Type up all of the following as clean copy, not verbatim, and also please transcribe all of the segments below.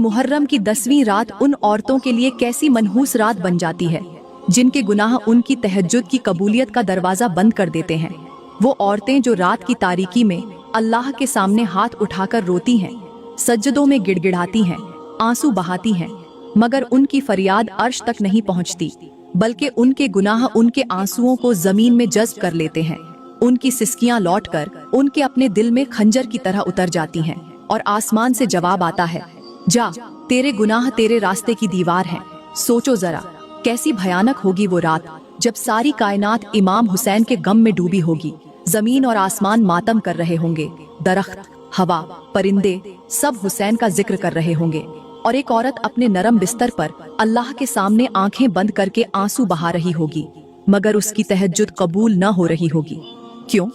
मुहर्रम की 10वीं रात उन औरतों के लिए कैसी मनहूस रात बन जाती है जिनके गुनाह उनकी तहज्जुद की कबूलियत का दरवाजा बंद कर देते हैं। वो औरतें जो रात की तारीकी में अल्लाह के सामने हाथ उठाकर रोती हैं, सज्जदों में गिड़गिड़ाती हैं, आंसू बहाती हैं, मगर उनकी फरियाद अर्श तक नहीं पहुंचती, बल्कि उनके गुनाह उनके आंसुओं को जमीन में जज्ब कर लेते हैं। उनकी सिसकियां लौटकर उनके अपने दिल में खंजर की तरह उतर जाती हैं और आसमान से जवाब आता है, जा, तेरे गुनाह तेरे रास्ते की दीवार हैं। सोचो जरा, कैसी भयानक होगी वो रात जब सारी कायनात इमाम हुसैन के गम में डूबी होगी। जमीन और आसमान मातम कर रहे होंगे, दरख्त, हवा, परिंदे सब हुसैन का जिक्र कर रहे होंगे, और एक औरत अपने नरम बिस्तर पर अल्लाह के सामने आंखें बंद करके आंसू बहा रही होगी, मगर उसकी तहज्जुद कबूल न हो रही होगी। क्यों?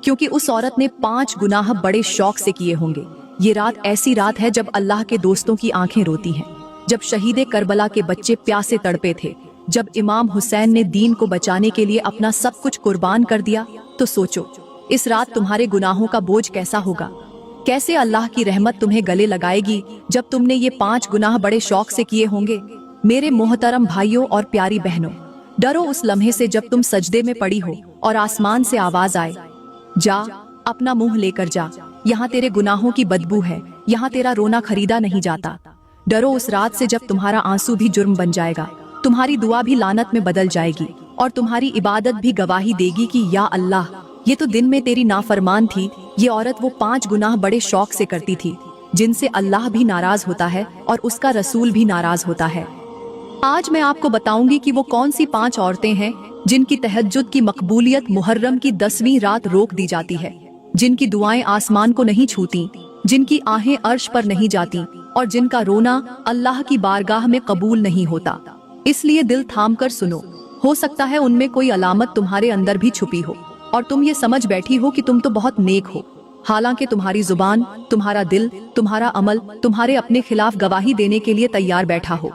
क्योंकि उस औरत ने 5 गुनाह बड़े शौक से किए होंगे। ये रात ऐसी रात है जब अल्लाह के दोस्तों की आंखें रोती हैं, जब शहीदे करबला के बच्चे प्यासे तड़पे थे, जब इमाम हुसैन ने दीन को बचाने के लिए अपना सब कुछ कुर्बान कर दिया। तो सोचो, इस रात तुम्हारे गुनाहों का बोझ कैसा होगा, कैसे अल्लाह की रहमत तुम्हें गले लगाएगी जब तुमने ये 5 गुनाह बड़े शौक से किए होंगे। मेरे मोहतरम भाइयों और प्यारी बहनों, डरो उस लम्हे से जब तुम सजदे में पड़ी हो और आसमान से आवाज आए, जा, अपना मुंह लेकर जा, यहाँ तेरे गुनाहों की बदबू है, यहाँ तेरा रोना खरीदा नहीं जाता। डरो उस रात से जब तुम्हारा आंसू भी जुर्म बन जाएगा, तुम्हारी दुआ भी लानत में बदल जाएगी, और तुम्हारी इबादत भी गवाही देगी कि या अल्लाह, ये तो दिन में तेरी नाफरमान थी। ये औरत वो 5 गुनाह बड़े शौक से करती थी जिनसे अल्लाह भी नाराज होता है और उसका रसूल भी नाराज होता है। आज मैं आपको बताऊंगी कि वो कौन सी 5 औरतें हैं जिनकी तहज्जुद की मकबूलियत मुहर्रम की 10वीं रात रोक दी जाती है, जिनकी दुआएं आसमान को नहीं छूती, जिनकी आहें अर्श पर नहीं जाती, और जिनका रोना अल्लाह की बारगाह में कबूल नहीं होता। इसलिए दिल थाम कर सुनो, हो सकता है उनमें कोई अलामत तुम्हारे अंदर भी छुपी हो और तुम ये समझ बैठी हो कि तुम तो बहुत नेक हो, हालांकि तुम्हारी जुबान, तुम्हारा दिल, तुम्हारा अमल तुम्हारे अपने खिलाफ गवाही देने के लिए तैयार बैठा हो।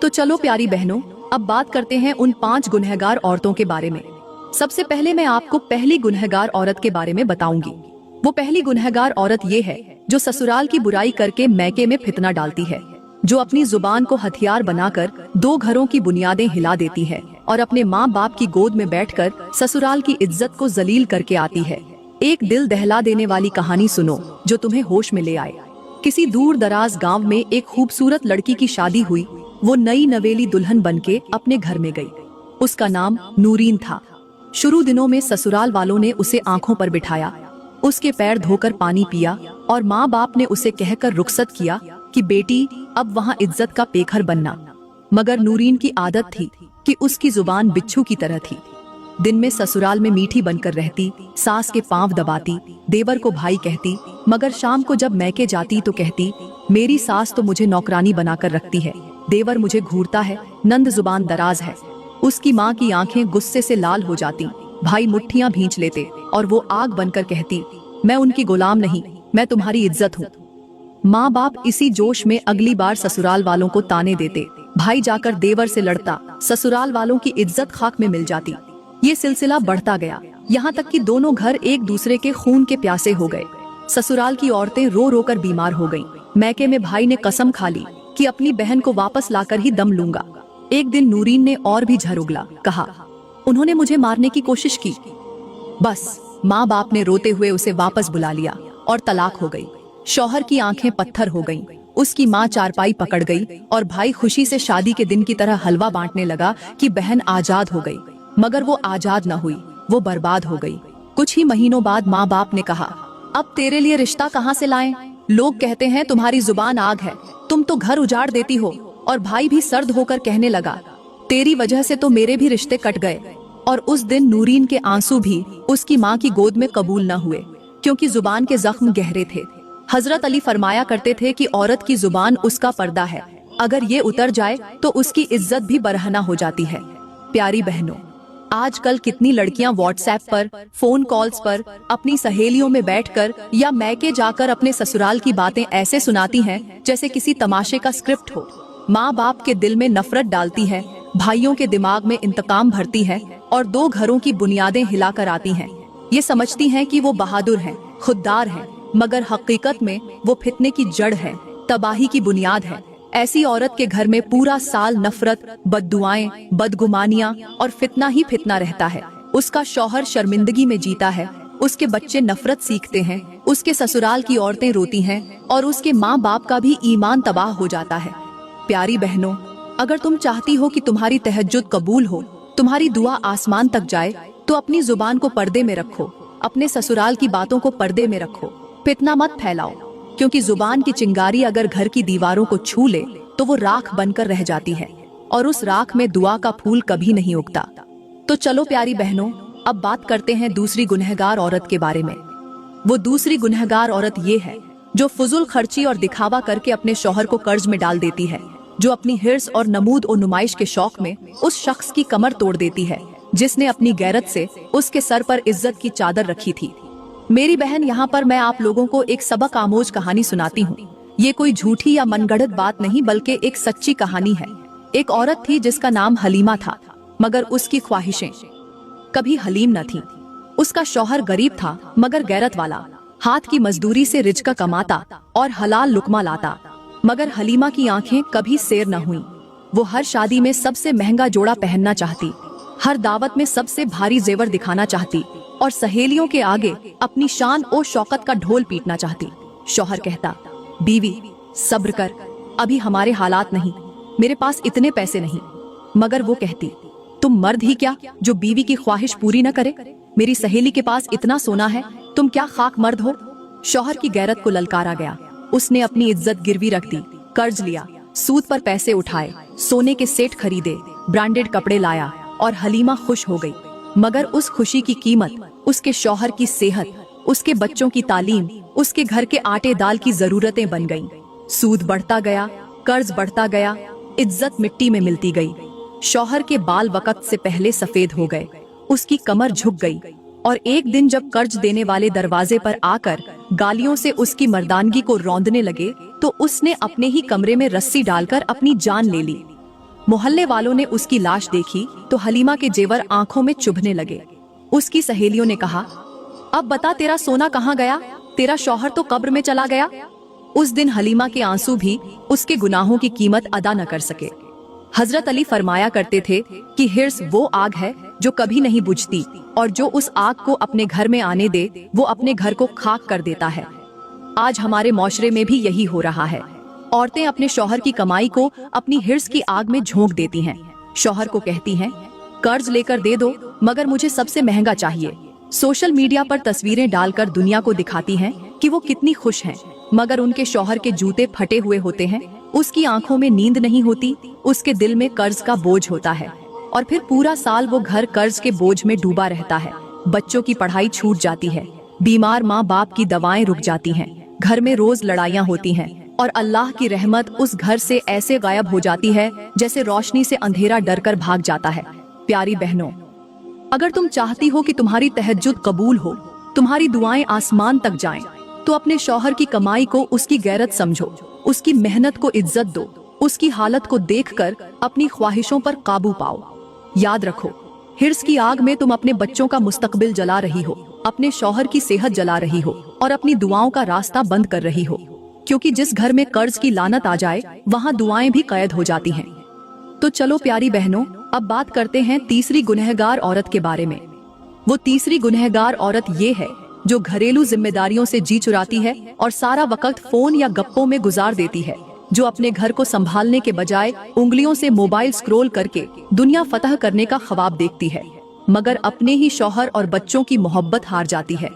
तो चलो प्यारी बहनों, अब बात करते हैं उन 5 गुनहगार औरतों के बारे में। सबसे पहले मैं आपको पहली गुनहगार औरत के बारे में बताऊंगी। वो पहली गुनहगार औरत ये है जो ससुराल की बुराई करके मैके में फितना डालती है, जो अपनी जुबान को हथियार बनाकर 2 घरों की बुनियादें हिला देती है और अपने माँ बाप की गोद में बैठकर ससुराल की इज्जत को जलील करके आती है। एक दिल दहला देने वाली कहानी सुनो जो तुम्हें होश में ले आए। किसी दूर दराज गाँव में एक खूबसूरत लड़की की शादी हुई। वो नई नवेली दुल्हन बनके अपने घर में गई। उसका नाम नूरीन था। शुरू दिनों में ससुराल वालों ने उसे आंखों पर बिठाया, उसके पैर धोकर पानी पिया और माँ बाप ने उसे कहकर रुखसत किया कि बेटी अब वहाँ इज्जत का पेखर बनना। मगर नूरीन की आदत थी कि उसकी जुबान बिच्छू की तरह थी। दिन में ससुराल में मीठी बनकर रहती, सास के पांव दबाती, देवर को भाई कहती, मगर शाम को जब मैके जाती तो कहती, मेरी सास तो मुझे नौकरानी बनाकर रखती है, देवर मुझे घूरता है, नंद जुबान दराज है। उसकी माँ की आंखें गुस्से से लाल हो जाती, भाई मुट्ठियां भींच लेते और वो आग बनकर कहती, मैं उनकी गुलाम नहीं, मैं तुम्हारी इज्जत हूँ। माँ बाप इसी जोश में अगली बार ससुराल वालों को ताने देते, भाई जाकर देवर से लड़ता, ससुराल वालों की इज्जत खाक में मिल जाती। ये सिलसिला बढ़ता गया, यहाँ तक कि दोनों घर एक दूसरे के खून के प्यासे हो गए। ससुराल की औरतें रो रो कर बीमार हो गईं। मैके में भाई ने कसम खा ली कि अपनी बहन को वापस लाकर ही दम लूंगा। एक दिन नूरीन ने और भी झर उगला, कहा, उन्होंने मुझे मारने की कोशिश की। बस माँ बाप ने रोते हुए उसे वापस बुला लिया और तलाक हो गई। शौहर की आंखें पत्थर हो गईं। उसकी माँ चारपाई पकड़ गई और भाई खुशी से शादी के दिन की तरह हलवा बांटने लगा कि बहन आजाद हो गई। मगर वो आजाद न हुई, वो बर्बाद हो गई। कुछ ही महीनों बाद माँ बाप ने कहा, अब तेरे लिए रिश्ता कहाँ से लाएं? लोग कहते हैं तुम्हारी जुबान आग है, तुम तो घर उजाड़ देती हो। और भाई भी सर्द होकर कहने लगा, तेरी वजह से तो मेरे भी रिश्ते कट गए। और उस दिन नूरीन के आंसू भी उसकी माँ की गोद में कबूल न हुए, क्योंकि जुबान के जख्म गहरे थे। हजरत अली फरमाया करते थे कि औरत की जुबान उसका पर्दा है, अगर ये उतर जाए तो उसकी इज्जत भी बरहना हो जाती है। प्यारी बहनों, आजकल कितनी लड़कियां व्हाट्सएप पर, फोन कॉल्स पर अपनी सहेलियों में बैठकर या मैके जाकर अपने ससुराल की बातें ऐसे सुनाती हैं जैसे किसी तमाशे का स्क्रिप्ट हो। माँ बाप के दिल में नफरत डालती है, भाइयों के दिमाग में इंतकाम भरती है और 2 घरों की बुनियादें हिलाकर आती हैं। ये समझती हैं कि वो बहादुर हैं, खुददार हैं, मगर हकीकत में वो फितने की जड़ है। तबाही की बुनियाद है। ऐसी औरत के घर में पूरा साल नफरत, बददुआएं, बदगुमानियां और फितना ही फितना रहता है। उसका शौहर शर्मिंदगी में जीता है, उसके बच्चे नफरत सीखते हैं, उसके ससुराल की औरतें रोती हैं और उसके माँ बाप का भी ईमान तबाह हो जाता है। प्यारी बहनों, अगर तुम चाहती हो कि तुम्हारी तहज्जुद कबूल हो, तुम्हारी दुआ आसमान तक जाए, तो अपनी जुबान को पर्दे में रखो, अपने ससुराल की बातों को पर्दे में रखो, फितना मत फैलाओ, क्योंकि जुबान की चिंगारी अगर घर की दीवारों को छू ले तो वो राख बनकर रह जाती है और उस राख में दुआ का फूल कभी नहीं उगता। तो चलो प्यारी बहनों, अब बात करते हैं दूसरी गुनहगार औरत के बारे में। वो दूसरी गुनहगार औरत ये है जो फुजुल खर्ची और दिखावा करके अपने शौहर को कर्ज में डाल देती है, जो अपनी हिर्स और नमूद और नुमाइश के शौक में उस शख्स की कमर तोड़ देती है जिसने अपनी गैरत से उसके सर पर इज्जत की चादर रखी थी। मेरी बहन, यहाँ पर मैं आप लोगों को एक सबक आमोज कहानी सुनाती हूँ। ये कोई झूठी या मनगढ़ंत बात नहीं बल्कि एक सच्ची कहानी है। एक औरत थी जिसका नाम हलीमा था, मगर उसकी ख्वाहिशें कभी हलीम न थीं। उसका शौहर गरीब था मगर गैरत वाला, हाथ की मजदूरी से रिज़्क़ कमाता और हलाल लुकमा लाता। मगर हलीमा की आंखें कभी सेर न हुईं। वो हर शादी में सबसे महंगा जोड़ा पहनना चाहती, हर दावत में सबसे भारी जेवर दिखाना चाहती और सहेलियों के आगे अपनी शान और शौकत का ढोल पीटना चाहती। शौहर कहता, बीवी सब्र कर, अभी हमारे हालात नहीं, मेरे पास इतने पैसे नहीं। मगर वो कहती, तुम मर्द ही क्या जो बीवी की ख्वाहिश पूरी न करे? मेरी सहेली के पास इतना सोना है, तुम क्या खाक मर्द हो? शौहर की गैरत को ललकारा गया। उसने अपनी इज्जत गिरवी रख दी, कर्ज लिया, सूद पर पैसे उठाए, सोने के सेट खरीदे, ब्रांडेड कपड़े लाया और हलीमा खुश हो गई। मगर उस खुशी की कीमत उसके शौहर की सेहत, उसके बच्चों की तालीम, उसके घर के आटे दाल की जरूरतें बन गईं। सूद बढ़ता गया, कर्ज बढ़ता गया, इज्जत मिट्टी में मिलती गई। शौहर के बाल वक्त से पहले सफेद हो गए, उसकी कमर झुक गई और एक दिन जब कर्ज देने वाले दरवाजे पर आकर गालियों से उसकी मर्दानगी को रौंदने लगे तो उसने अपने ही कमरे में रस्सी डालकर अपनी जान ले ली। मोहल्ले वालों ने उसकी लाश देखी तो हलीमा के जेवर आंखों में चुभने लगे। उसकी सहेलियों ने कहा, अब बता तेरा सोना कहाँ गया? तेरा शौहर तो कब्र में चला गया। उस दिन हलीमा के आंसू भी उसके गुनाहों की कीमत अदा न कर सके। हजरत अली फरमाया करते थे कि हिर्स वो आग है जो कभी नहीं बुझती और जो उस आग को अपने घर में आने दे वो अपने घर को खाक कर देता है। आज हमारे मौशरे में भी यही हो रहा है। औरतें अपने शौहर की कमाई को अपनी हिर्स की आग में झोंक देती हैं। शौहर को कहती हैं, कर्ज लेकर दे दो मगर मुझे सबसे महंगा चाहिए। सोशल मीडिया पर तस्वीरें डालकर दुनिया को दिखाती हैं कि वो कितनी खुश हैं, मगर उनके शौहर के जूते फटे हुए होते हैं, उसकी आंखों में नींद नहीं होती, उसके दिल में कर्ज का बोझ होता है और फिर पूरा साल वो घर कर्ज के बोझ में डूबा रहता है। बच्चों की पढ़ाई छूट जाती है, बीमार माँ बाप की दवाएं रुक जाती हैं, घर में रोज लड़ाइयाँ होती हैं और अल्लाह की रहमत उस घर से ऐसे गायब हो जाती है जैसे रोशनी से अंधेरा डरकर भाग जाता है। प्यारी बहनों, अगर तुम चाहती हो कि तुम्हारी तहज्जुद कबूल हो, तुम्हारी दुआएं आसमान तक जाएं, तो अपने शौहर की कमाई को उसकी गैरत समझो, उसकी मेहनत को इज्जत दो, उसकी हालत को देखकर अपनी ख्वाहिशों पर काबू पाओ। याद रखो, हिर्स की आग में तुम अपने बच्चों का मुस्तकबिल जला रही हो, अपने शौहर की सेहत जला रही हो और अपनी दुआओं का रास्ता बंद कर रही हो, क्योंकि जिस घर में कर्ज की लानत आ जाए वहाँ दुआएं भी कैद हो जाती हैं। तो चलो प्यारी बहनों, अब बात करते हैं तीसरी गुनहगार औरत के बारे में। वो तीसरी गुनहगार औरत ये है जो घरेलू जिम्मेदारियों से जी चुराती है और सारा वक्त फोन या गप्पों में गुजार देती है, जो अपने घर को संभालने के बजाय उंगलियों से मोबाइल स्क्रॉल करके दुनिया फतह करने का ख्वाब देखती है, मगर अपने ही शौहर और बच्चों की मोहब्बत हार जाती है।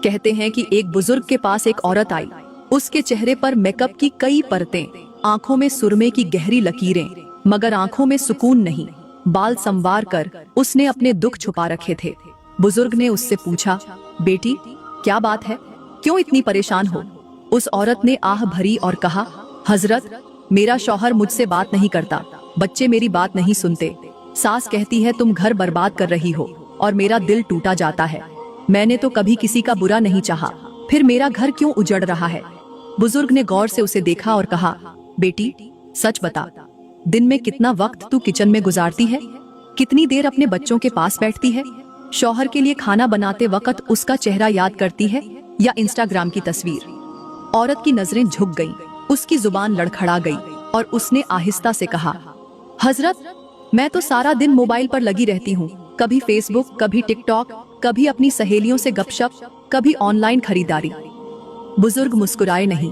कहते हैं कि एक बुजुर्ग के पास एक औरत आई, उसके चेहरे पर मेकअप की कई परतें, आंखों में सुरमे की गहरी लकीरें, मगर आंखों में सुकून नहीं। बाल संवार कर उसने अपने दुख छुपा रखे थे। बुजुर्ग ने उससे पूछा, बेटी क्या बात है, क्यों इतनी परेशान हो? उस औरत ने आह भरी और कहा, हजरत, मेरा शौहर मुझसे बात नहीं करता, बच्चे मेरी बात नहीं सुनते, सास कहती है तुम घर बर्बाद कर रही हो और मेरा दिल टूटा जाता है। मैंने तो कभी किसी का बुरा नहीं चाहा, फिर मेरा घर क्यों उजड़ रहा है? बुजुर्ग ने गौर से उसे देखा और कहा, बेटी सच बता, दिन में कितना वक्त तू किचन में गुजारती है? कितनी देर अपने बच्चों के पास बैठती है? शौहर के लिए खाना बनाते वक्त उसका चेहरा याद करती है या इंस्टाग्राम की तस्वीर? औरत की नजरें झुक गईं, उसकी जुबान लड़खड़ा गई और उसने आहिस्ता से कहा, हजरत, मैं तो सारा दिन मोबाइल पर लगी रहती हूँ, कभी फेसबुक, कभी टिकटॉक, कभी अपनी सहेलियों से गपशप, कभी ऑनलाइन खरीदारी। बुजुर्ग मुस्कुराए नहीं,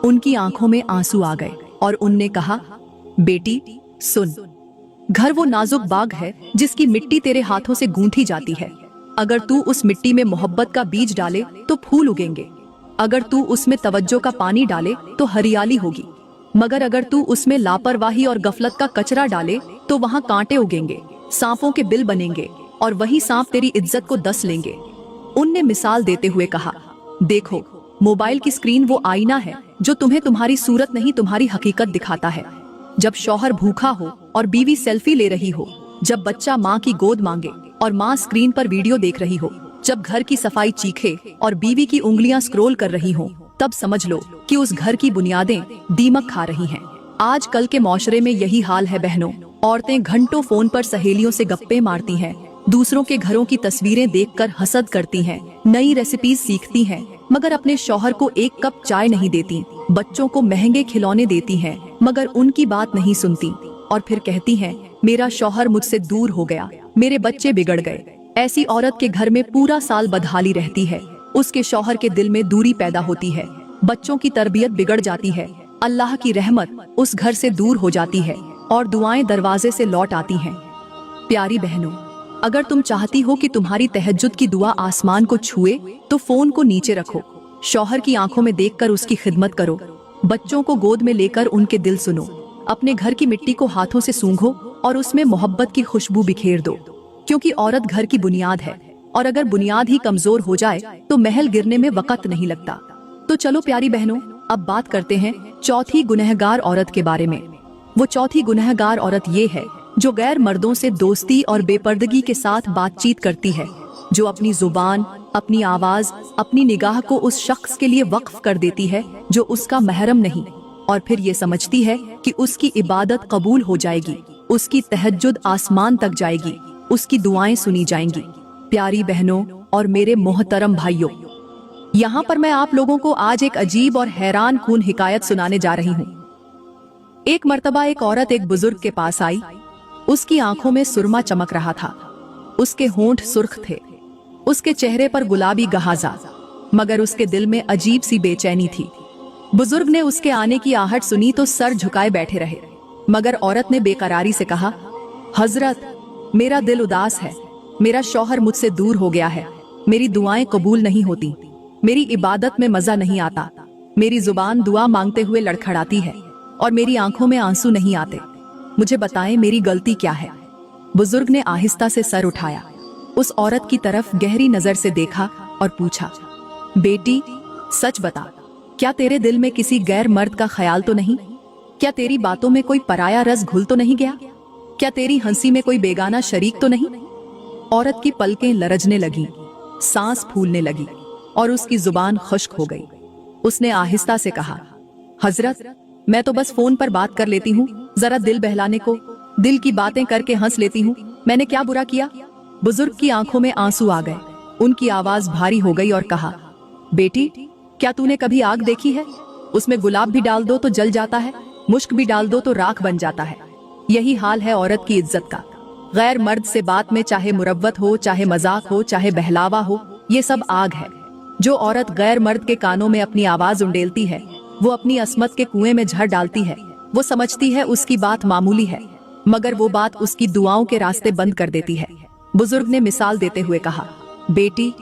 उनकी आंखों में आंसू आ गए और उनने कहा, बेटी सुन, घर वो नाजुक बाग है जिसकी मिट्टी तेरे हाथों से गूंथी जाती है। अगर तू उस मिट्टी में मोहब्बत का बीज डाले तो फूल उगेंगे, अगर तू उसमें तवज्जो का पानी डाले तो हरियाली होगी, मगर अगर तू उसमें लापरवाही और गफलत का कचरा डाले तो वहाँ कांटे उगेंगे, सांपों के बिल बनेंगे और वही सांप तेरी इज्जत को डस लेंगे। उनने मिसाल देते हुए कहा, देखो, मोबाइल की स्क्रीन वो आईना है जो तुम्हें तुम्हारी सूरत नहीं तुम्हारी हकीकत दिखाता है। जब शौहर भूखा हो और बीवी सेल्फी ले रही हो, जब बच्चा माँ की गोद मांगे और माँ स्क्रीन पर वीडियो देख रही हो, जब घर की सफाई चीखे और बीवी की उंगलियां स्क्रॉल कर रही हो, तब समझ लो कि उस घर की बुनियादें दीमक खा रही हैं। आज कल के माशरे में यही हाल है बहनों। औरतें घंटों फोन पर सहेलियों से गप्पे मारती हैं, दूसरों के घरों की तस्वीरें देखकर हसद करती हैं, नई रेसिपीज सीखती हैं, मगर अपने शौहर को एक कप चाय नहीं देती, बच्चों को महंगे खिलौने देती हैं, मगर उनकी बात नहीं सुनती, और फिर कहती हैं, मेरा शौहर मुझसे दूर हो गया, मेरे बच्चे बिगड़ गए। ऐसी औरत के घर में पूरा साल बदहाली रहती है, उसके शौहर के दिल में दूरी पैदा होती है, बच्चों की तरबियत बिगड़ जाती है, अल्लाह की रहमत उस घर से दूर हो जाती है और दुआएं दरवाजे से लौट आती हैं। प्यारी बहनों, अगर तुम चाहती हो कि तुम्हारी तहज्जुद की दुआ आसमान को छुए तो फोन को नीचे रखो, शौहर की आंखों में देखकर उसकी खिदमत करो, बच्चों को गोद में लेकर उनके दिल सुनो, अपने घर की मिट्टी को हाथों से सूंघो और उसमें मोहब्बत की खुशबू बिखेर दो, क्योंकि औरत घर की बुनियाद है और अगर बुनियाद ही कमजोर हो जाए तो महल गिरने में वक्त नहीं लगता। तो चलो प्यारी बहनों, अब बात करते हैं चौथी गुनहगार औरत के बारे में। वो चौथी गुनहगार औरत ये है जो गैर मर्दों से दोस्ती और बेपर्दगी के साथ बातचीत करती है, जो अपनी जुबान, अपनी आवाज, अपनी निगाह को उस शख्स के लिए वक्फ कर देती है जो उसका महरम नहीं, और फिर ये समझती है कि उसकी इबादत कबूल हो जाएगी, उसकी तहज्जुद आसमान तक जाएगी, उसकी दुआएं सुनी जाएंगी। प्यारी बहनों और मेरे मोहतरम भाइयों, यहाँ पर मैं आप लोगों को आज एक अजीब और हैरान कून हिकायत सुनाने जा रही हूँ। एक मर्तबा एक औरत एक बुजुर्ग के पास आई। उसकी आंखों में सुरमा चमक रहा था, उसके होंठ सुर्ख थे, उसके चेहरे पर गुलाबी गहाजा, मगर उसके दिल में अजीब सी बेचैनी थी। बुजुर्ग ने उसके आने की आहट सुनी तो सर झुकाए बैठे रहे, मगर औरत ने बेकरारी से कहा, हजरत, मेरा दिल उदास है, मेरा शौहर मुझसे दूर हो गया है, मेरी दुआएं कबूल नहीं होती, मेरी इबादत में मजा नहीं आता, मेरी जुबान दुआ मांगते हुए लड़खड़ाती है और मेरी आंखों में आंसू नहीं आते, मुझे बताएं मेरी गलती क्या है। बुजुर्ग ने आहिस्ता से सर उठाया, उस औरत की तरफ गहरी नजर से देखा और पूछा, बेटी सच बता, क्या तेरे दिल में किसी गैर मर्द का ख्याल तो नहीं? क्या तेरी बातों में कोई पराया रस घुल तो नहीं गया? क्या तेरी हंसी में कोई बेगाना शरीक तो नहीं? औरत की पलकें लरजने लगी, सांस फूलने लगी और उसकी जुबान खुश्क हो गई। उसने आहिस्ता से कहा, हजरत, मैं तो बस फोन पर बात कर लेती हूँ, जरा दिल बहलाने को, दिल की बातें करके हंस लेती हूँ, मैंने क्या बुरा किया? बुजुर्ग की आंखों में आंसू आ गए, उनकी आवाज भारी हो गई और कहा, बेटी, क्या तूने कभी आग देखी है? उसमें गुलाब भी डाल दो तो जल जाता है, मुश्क भी डाल दो तो राख बन जाता है। यही हाल है औरत की इज्जत का। गैर मर्द से बात में चाहे मुरव्वत हो, चाहे मजाक हो, चाहे बहलावा हो, ये सब आग है। जो औरत गैर मर्द के कानों में अपनी आवाज उंडेलती है, वो अपनी अस्मत के कुएं में झड़ डालती है। वो समझती है उसकी बात मामूली है, मगर वो बात उसकी दुआओं के रास्ते बंद कर देती है। बुजुर्ग ने मिसाल देते हुए कहा, बेटी,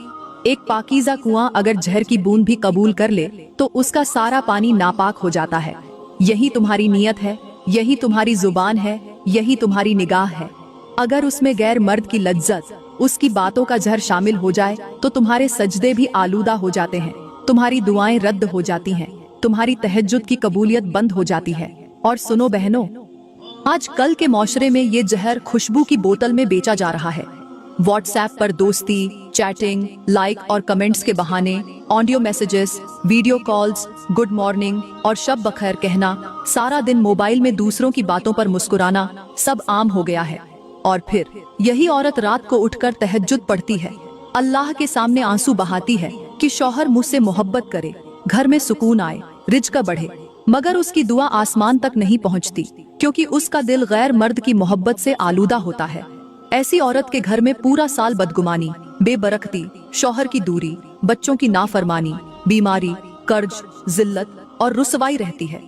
एक पाकीज़ा कुआं अगर जहर की बूंद भी कबूल कर ले तो उसका सारा पानी नापाक हो जाता है। यही तुम्हारी नियत है, यही तुम्हारी जुबान है, यही तुम्हारी निगाह है। अगर उसमें गैर मर्द की लज्जत, उसकी बातों का जहर शामिल हो जाए तो तुम्हारे सजदे भी आलूदा हो जाते हैं, तुम्हारी दुआएं रद्द हो जाती हैं, तुम्हारी तहज्जुद की कबूलियत बंद हो जाती है। और सुनो बहनों, आज कल के माशरे में ये जहर खुशबू की बोतल में बेचा जा रहा है। व्हाट्सएप पर दोस्ती, चैटिंग, लाइक और कमेंट्स के बहाने, audio messages, video calls, good morning और शब बखैर कहना, सारा दिन मोबाइल में दूसरों की बातों पर मुस्कुराना, सब आम हो गया है। और फिर यही औरत रात को उठकर तहज्जुद पढ़ती है, अल्लाह के सामने आंसू बहाती है कि शौहर मुझसे मोहब्बत करे, घर में सुकून आए, रिज़्क बढ़े, मगर उसकी दुआ आसमान तक नहीं पहुंचती, क्योंकि उसका दिल गैर मर्द की मोहब्बत से आलूदा होता है। ऐसी औरत के घर में पूरा साल बदगुमानी, बेबरकती, शौहर की दूरी, बच्चों की नाफरमानी, बीमारी, कर्ज, जिल्लत और रुसवाई रहती है।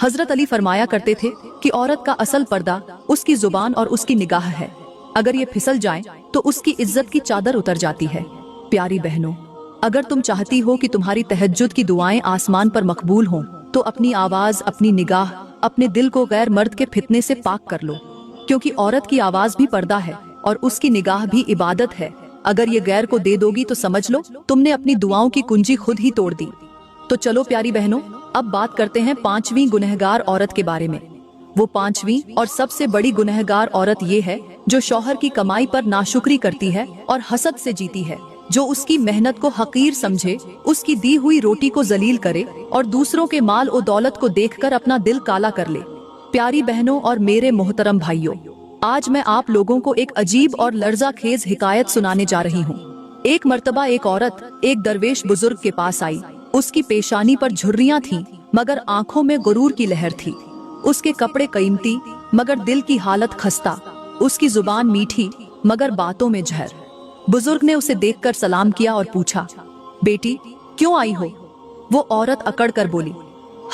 हजरत अली फरमाया करते थे कि औरत का असल पर्दा उसकी जुबान और उसकी निगाह है। अगर ये फिसल जाए तो उसकी इज्जत की चादर उतर जाती है। प्यारी बहनों, अगर तुम चाहती हो कि तुम्हारी तहज्जुद की दुआएं आसमान पर मकबूल हों, तो अपनी आवाज, अपनी निगाह, अपने दिल को गैर मर्द के फितने से पाक कर लो, क्योंकि औरत की आवाज भी पर्दा है और उसकी निगाह भी इबादत है। अगर ये गैर को दे दोगी तो समझ लो तुमने अपनी दुआओं की कुंजी खुद ही तोड़ दी। तो चलो प्यारी बहनों, अब बात करते हैं 5वीं गुनहगार औरत के बारे में। वो 5वीं और सबसे बड़ी गुनहगार औरत ये है जो शौहर की कमाई पर नाशुक्री करती है और हसद से जीती है, जो उसकी मेहनत को हकीर समझे, उसकी दी हुई रोटी को जलील करे और दूसरों के माल और दौलत को देखकर अपना दिल काला कर ले। प्यारी बहनों और मेरे मोहतरम भाइयों, आज मैं आप लोगों को एक अजीब और लर्ज़ाखेज हिकायत सुनाने जा रही हूँ। एक मर्तबा एक औरत एक दरवेश बुजुर्ग के पास आई। उसकी पेशानी पर झुर्रियां थीं, मगर आंखों में गुरूर की लहर थी। उसके कपड़े कीमती, मगर दिल की हालत खस्ता। उसकी जुबान मीठी, मगर बातों में जहर। बुजुर्ग ने उसे देखकर सलाम किया और पूछा, बेटी क्यों आई हो? वो औरत अकड़ कर बोली,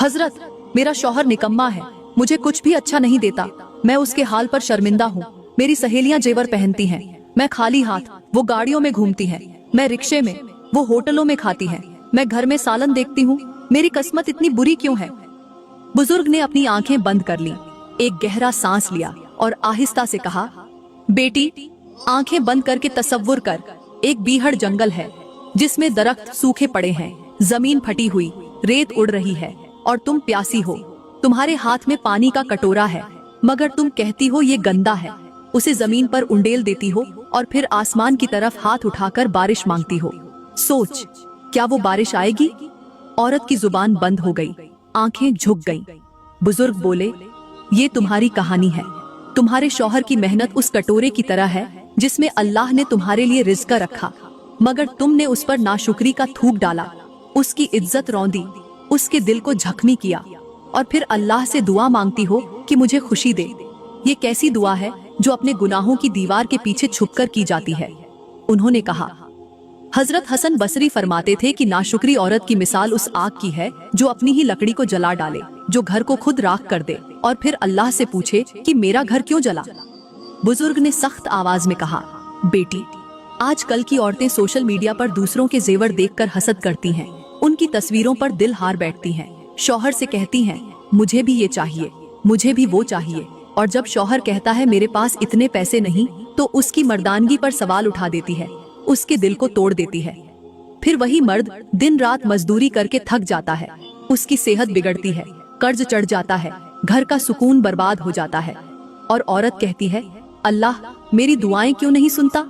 हजरत, मेरा शौहर निकम्मा है, मुझे कुछ भी अच्छा नहीं देता। मैं उसके हाल पर शर्मिंदा हूँ। मेरी सहेलियां जेवर पहनती हैं, मैं खाली हाथ, वो गाड़ियों में घूमती हैं, मैं रिक्शे में, वो होटलों में खाती हैं, मैं घर में सालन देखती हूँ। मेरी किस्मत इतनी बुरी क्यों है? बुजुर्ग ने अपनी आंखें बंद कर ली, एक गहरा सांस लिया और आहिस्ता से कहा, बेटी आंखें बंद करके तसव्वुर कर, एक बीहड़ जंगल है जिसमें दरख्त सूखे पड़े हैं, जमीन फटी हुई, रेत उड़ रही है और तुम प्यासी हो। तुम्हारे हाथ में पानी का कटोरा है, मगर तुम कहती हो ये गंदा है। उसे जमीन पर उंडेल देती हो और फिर आसमान की तरफ हाथ उठाकर बारिश मांगती हो। सोच, क्या वो बारिश आएगी? औरत की जुबान बंद हो गई, आंखें झुक गईं। बुजुर्ग बोले, ये तुम्हारी कहानी है। तुम्हारे शौहर की मेहनत उस कटोरे की तरह है जिसमें अल्लाह ने तुम्हारे लिए रिज़्क रखा, मगर तुमने उस पर नाशुक्री का थूक डाला, उसकी इज्जत रौंदी, उसके दिल को जख्मी किया और फिर अल्लाह से दुआ मांगती हो कि मुझे खुशी दे। ये कैसी दुआ है जो अपने गुनाहों की दीवार के पीछे छुपकर की जाती है? उन्होंने कहा, हजरत हसन बसरी फरमाते थे कि नाशुक्री औरत की मिसाल उस आग की है जो अपनी ही लकड़ी को जला डाले, जो घर को खुद राख कर दे और फिर अल्लाह से पूछे कि मेरा घर क्यों जला। बुजुर्ग ने सख्त आवाज में कहा, बेटी आजकल की औरतें सोशल मीडिया पर दूसरों के जेवर देखकर हसद करती हैं, उनकी तस्वीरों पर दिल हार बैठती हैं, शौहर से कहती हैं मुझे भी ये चाहिए, मुझे भी वो चाहिए, और जब शौहर कहता है मेरे पास इतने पैसे नहीं, तो उसकी मर्दानगी पर सवाल उठा देती है, उसके दिल को तोड़ देती है। फिर वही मर्द दिन रात मजदूरी करके थक जाता है, उसकी सेहत बिगड़ती है, कर्ज चढ़ जाता है, घर का सुकून बर्बाद हो जाता है, और औरत कहती है अल्लाह मेरी दुआएं क्यों नहीं सुनता।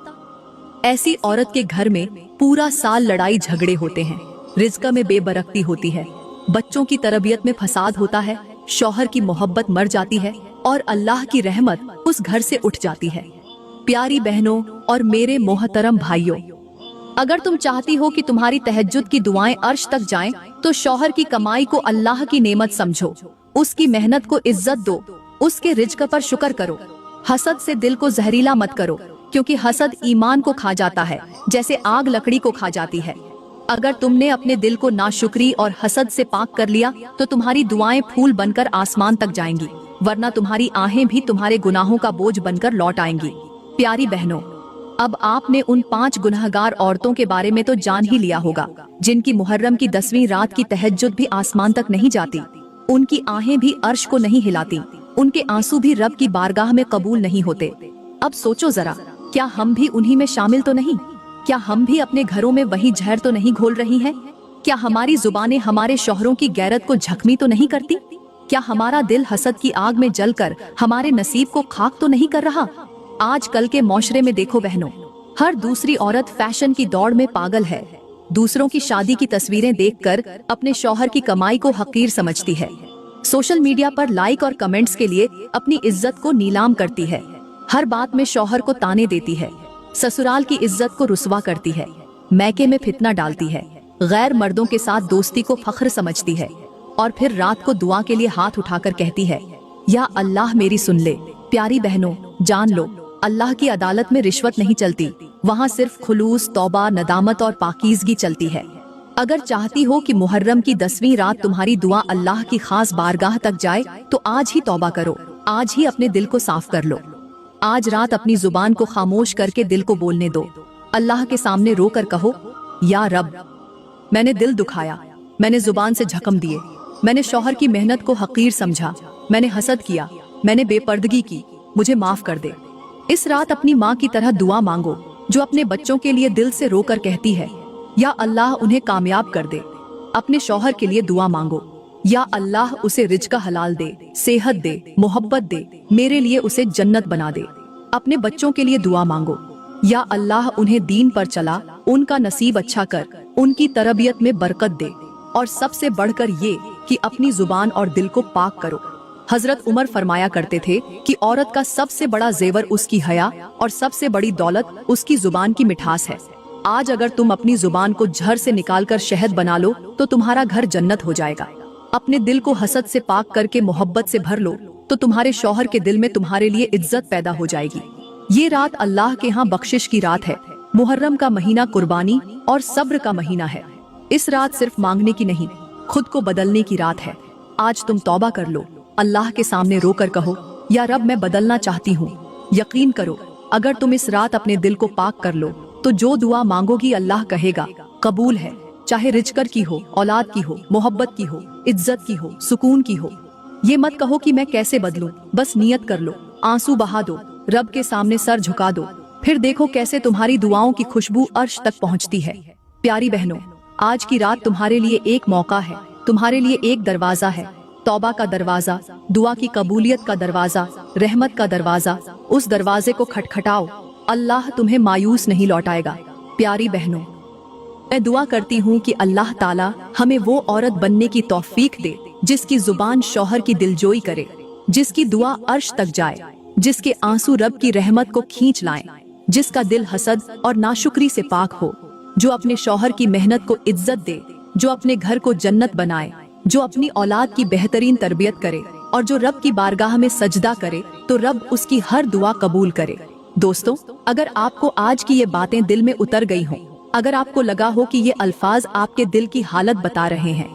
ऐसी औरत के घर में पूरा साल लड़ाई झगड़े होते हैं, रिज़्क में बेबरकती होती है, बच्चों की तरबियत में फसाद होता है, शौहर की मोहब्बत मर जाती है और अल्लाह की रहमत उस घर से उठ जाती है। प्यारी बहनों और मेरे मोहतरम भाइयों, अगर तुम चाहती हो कि तुम्हारी तहज्जुद की दुआएं अर्श तक जाएं, तो शौहर की कमाई को अल्लाह की नेमत समझो, उसकी मेहनत को इज्जत दो, उसके रिज़्क पर शुक्र करो। हसद से दिल को जहरीला मत करो, क्योंकि हसद ईमान को खा जाता है जैसे आग लकड़ी को खा जाती है। अगर तुमने अपने दिल को नाशुक्री और हसद से पाक कर लिया तो तुम्हारी दुआएं फूल बनकर आसमान तक जाएंगी, वरना तुम्हारी आहें भी तुम्हारे गुनाहों का बोझ बनकर लौट आएंगी। प्यारी बहनों, अब आपने उन 5 गुनहगार औरतों के बारे में तो जान ही लिया होगा, जिनकी मुहर्रम की 10वीं रात की तहज्जुद भी आसमान तक नहीं जाती, उनकी आहें भी अर्श को नहीं हिलाती, उनके आंसू भी रब की बारगाह में कबूल नहीं होते। अब सोचो जरा, क्या हम भी उन्हीं में शामिल तो नहीं? क्या हम भी अपने घरों में वही जहर तो नहीं घोल रही हैं? क्या हमारी जुबानें हमारे शौहरों की गैरत को जख्मी तो नहीं करती? क्या हमारा दिल हसद की आग में जलकर हमारे नसीब को खाक तो नहीं कर रहा? आजकल के मौशरे में देखो बहनों, हर दूसरी औरत फैशन की दौड़ में पागल है, दूसरों की शादी की तस्वीरें देखकर अपने शौहर की कमाई को हकीर समझती है, सोशल मीडिया पर लाइक और कमेंट्स के लिए अपनी इज्जत को नीलाम करती है, हर बात में शौहर को ताने देती है, ससुराल की इज्जत को रुस्वा करती है, मैके में फितना डालती है, गैर मर्दों के साथ दोस्ती को फख्र समझती है और फिर रात को दुआ के लिए हाथ उठाकर कहती है, या अल्लाह मेरी सुन ले। प्यारी बहनों, जान लो, अल्लाह की अदालत में रिश्वत नहीं चलती, वहाँ सिर्फ खुलूस, तौबा, नदामत और पाकीज़गी चलती है। अगर चाहती हो कि मुहर्रम की 10वीं रात तुम्हारी दुआ अल्लाह की खास बारगाह तक जाए तो आज ही तौबा करो, आज ही अपने दिल को साफ कर लो। आज रात अपनी जुबान को खामोश करके दिल को बोलने दो। अल्लाह के सामने रोकर कहो, या रब, मैंने दिल दुखाया, मैंने जुबान से झकम दिए, मैंने शौहर की मेहनत को हकीर समझा, मैंने हसद किया, मैंने बेपर्दगी की, मुझे माफ कर दे। इस रात अपनी माँ की तरह दुआ मांगो जो अपने बच्चों के लिए दिल से रोकर कहती है, या अल्लाह उन्हें कामयाब कर दे। अपने शौहर के लिए दुआ मांगो, या अल्लाह उसे रिज़्क़ हलाल दे, सेहत दे, मोहब्बत दे, मेरे लिए उसे जन्नत बना दे। अपने बच्चों के लिए दुआ मांगो, या अल्लाह उन्हें दीन पर चला, उनका नसीब अच्छा कर, उनकी तरबियत में बरकत दे। और सबसे बढ़कर ये कि अपनी जुबान और दिल को पाक करो। हजरत उमर फरमाया करते थे कि औरत का सबसे बड़ा जेवर उसकी हया और सबसे बड़ी दौलत उसकी जुबान की मिठास है। आज अगर तुम अपनी जुबान को झर से निकालकर शहद बना लो तो तुम्हारा घर जन्नत हो जाएगा। अपने दिल को हसद से पाक करके मोहब्बत से भर लो तो तुम्हारे शौहर के दिल में तुम्हारे लिए इज्जत पैदा हो जाएगी। ये रात अल्लाह के यहाँ बख्शिश की रात है। मुहर्रम का महीना कुर्बानी और सब्र का महीना है। इस रात सिर्फ मांगने की नहीं, खुद को बदलने की रात है। आज तुम तौबा कर लो, अल्लाह के सामने रोकर कहो, या रब, मैं बदलना चाहती हूँ। यकीन करो, अगर तुम इस रात अपने दिल को पाक कर लो तो जो दुआ मांगोगी अल्लाह कहेगा कबूल है। चाहे रिज़्क़ की हो, औलाद की हो, मोहब्बत की हो, इज्जत की हो, सुकून की हो। ये मत कहो कि मैं कैसे बदलूं, बस नियत कर लो, आंसू बहा दो, रब के सामने सर झुका दो, फिर देखो कैसे तुम्हारी दुआओं की खुशबू अर्श तक पहुंचती है। प्यारी बहनों, आज की रात तुम्हारे लिए एक मौका है, तुम्हारे लिए एक दरवाजा है। तौबा का दरवाजा, दुआ की कबूलियत का दरवाजा, रहमत का दरवाजा। उस दरवाजे को खटखटाओ, अल्लाह तुम्हें मायूस नहीं लौटाएगा। प्यारी बहनों, मैं दुआ करती हूँ कि अल्लाह ताला हमें वो औरत बनने की तौफीक दे जिसकी जुबान शौहर की दिलजोई करे, जिसकी दुआ अर्श तक जाए, जिसके आंसू रब की रहमत को खींच लाएं, जिसका दिल हसद और नाशुक्री से पाक हो, जो अपने शौहर की मेहनत को इज्जत दे, जो अपने घर को जन्नत बनाए, जो अपनी औलाद की बेहतरीन तरबियत करे और जो रब की बारगाह में सजदा करे तो रब उसकी हर दुआ कबूल करे। दोस्तों, अगर आपको आज की ये बातें दिल में उतर गई हों, अगर आपको लगा हो कि ये अल्फाज आपके दिल की हालत बता रहे हैं,